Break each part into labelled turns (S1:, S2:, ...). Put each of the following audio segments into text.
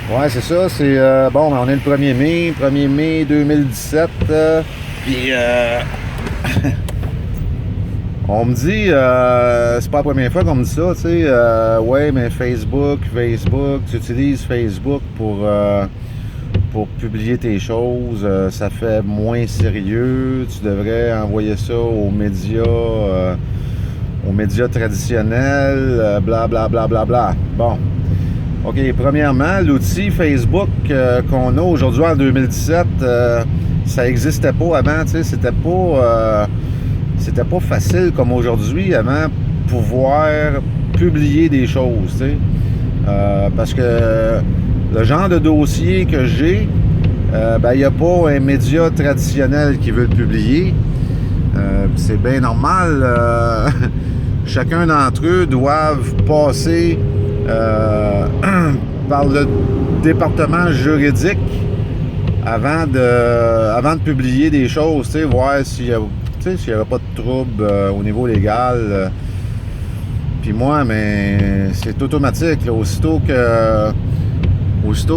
S1: Ouais, c'est ça. C'est bon, on est le 1er mai 2017. Puis on me dit, c'est pas la première fois qu'on me dit ça, tu sais. Ouais, mais Facebook, tu utilises Facebook pour publier tes choses. Ça fait moins sérieux. Tu devrais envoyer ça aux médias traditionnels, bla bla bla bla bla. Bon. OK, premièrement, l'outil Facebook qu'on a aujourd'hui en 2017, ça n'existait pas avant, tu sais, c'était pas facile comme aujourd'hui avant pouvoir publier des choses, tu sais. Parce que le genre de dossier que j'ai, ben, il n'y a pas un média traditionnel qui veut le publier. C'est bien normal. Chacun d'entre eux doivent passer par le département juridique avant de publier des choses, tu sais, voir s'il n'y avait pas de trouble au niveau légal. Puis moi, mais c'est automatique. Là, aussitôt que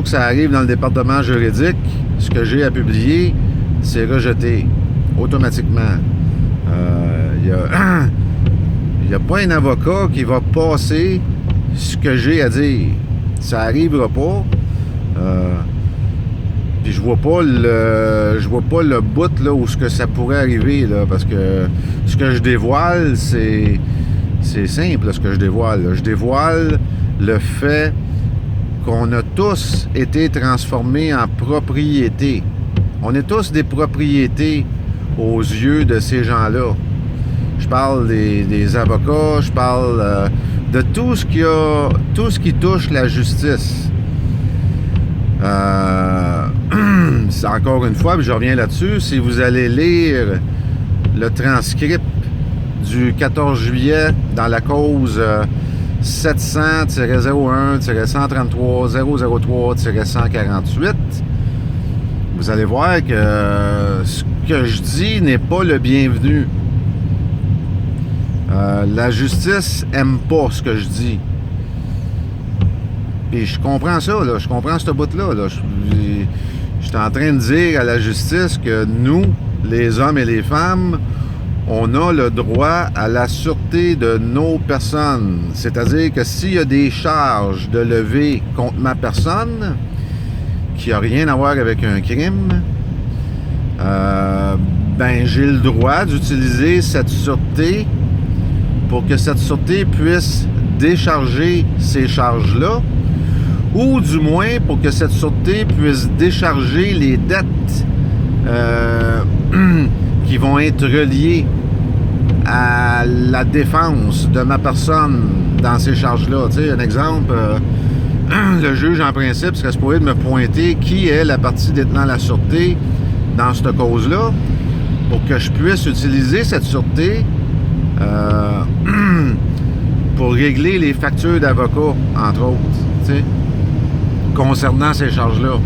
S1: ça arrive dans le département juridique, ce que j'ai à publier, c'est rejeté automatiquement. Il n'y a pas un avocat qui va passer ce que j'ai à dire. Ça arrivera pas. Puis je vois pas le bout là où ce que ça pourrait arriver là, parce que ce que je dévoile, c'est simple là, ce que je dévoile. Là. Je dévoile le fait qu'on a tous été transformés en propriété. On est tous des propriétés aux yeux de ces gens-là. Je parle des avocats, je parle de tout ce qui touche la justice. Encore une fois, puis je reviens là-dessus, si vous allez lire le transcript du 14 juillet dans la cause 700-01-133-003-148, vous allez voir que ce que je dis n'est pas le bienvenu. La justice aime pas ce que je dis. Puis je comprends ça, là. Je comprends ce bout-là. Là. Je suis en train de dire à la justice que nous, les hommes et les femmes, on a le droit à la sûreté de nos personnes. C'est-à-dire que s'il y a des charges de lever contre ma personne, qui n'a rien à voir avec un crime, ben j'ai le droit d'utiliser cette sûreté pour que cette sûreté puisse décharger ces charges-là, ou du moins pour que cette sûreté puisse décharger les dettes qui vont être reliées à la défense de ma personne dans ces charges-là. Tu sais, un exemple, le juge en principe serait supposé de me pointer qui est la partie détenant la sûreté dans cette cause-là pour que je puisse utiliser cette sûreté pour régler les factures d'avocats, entre autres, tu sais, concernant ces charges-là.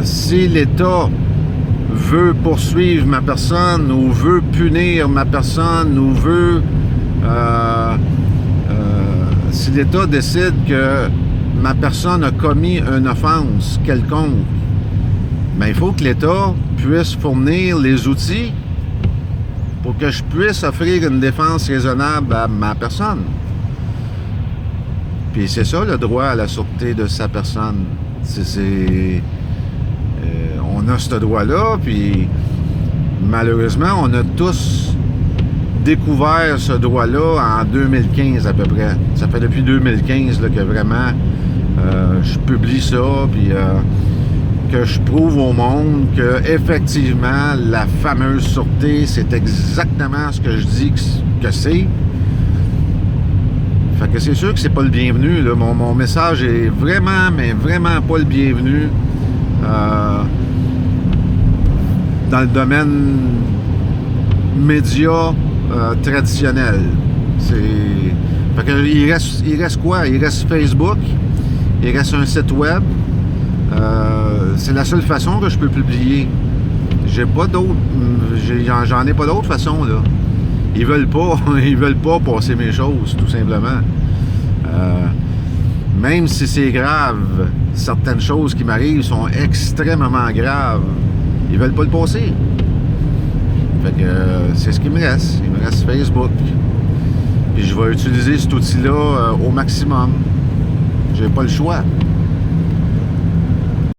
S1: Si l'État veut poursuivre ma personne ou veut punir ma personne ou veut... si l'État décide que ma personne a commis une offense quelconque, ben, il faut que l'État puisse fournir les outils pour que je puisse offrir une défense raisonnable à ma personne. Puis c'est ça le droit à la sûreté de sa personne. On a ce droit-là, puis malheureusement, on a tous découvert ce droit-là en 2015 à peu près. Ça fait depuis 2015 là, que vraiment je publie ça, puis que je prouve au monde que effectivement la fameuse sûreté, c'est exactement ce que je dis que c'est. Fait que c'est sûr que c'est pas le bienvenu. Là. Mon message est vraiment, mais vraiment pas le bienvenu dans le domaine média traditionnel. Fait que il reste quoi? Il reste Facebook, il reste un site web. C'est la seule façon que je peux publier. J'en ai pas d'autre façon, là. Ils veulent pas passer mes choses, tout simplement. même si c'est grave, certaines choses qui m'arrivent sont extrêmement graves. Ils veulent pas le passer. Fait que c'est ce qui me reste. Il me reste Facebook. Puis je vais utiliser cet outil-là au maximum. J'ai pas le choix.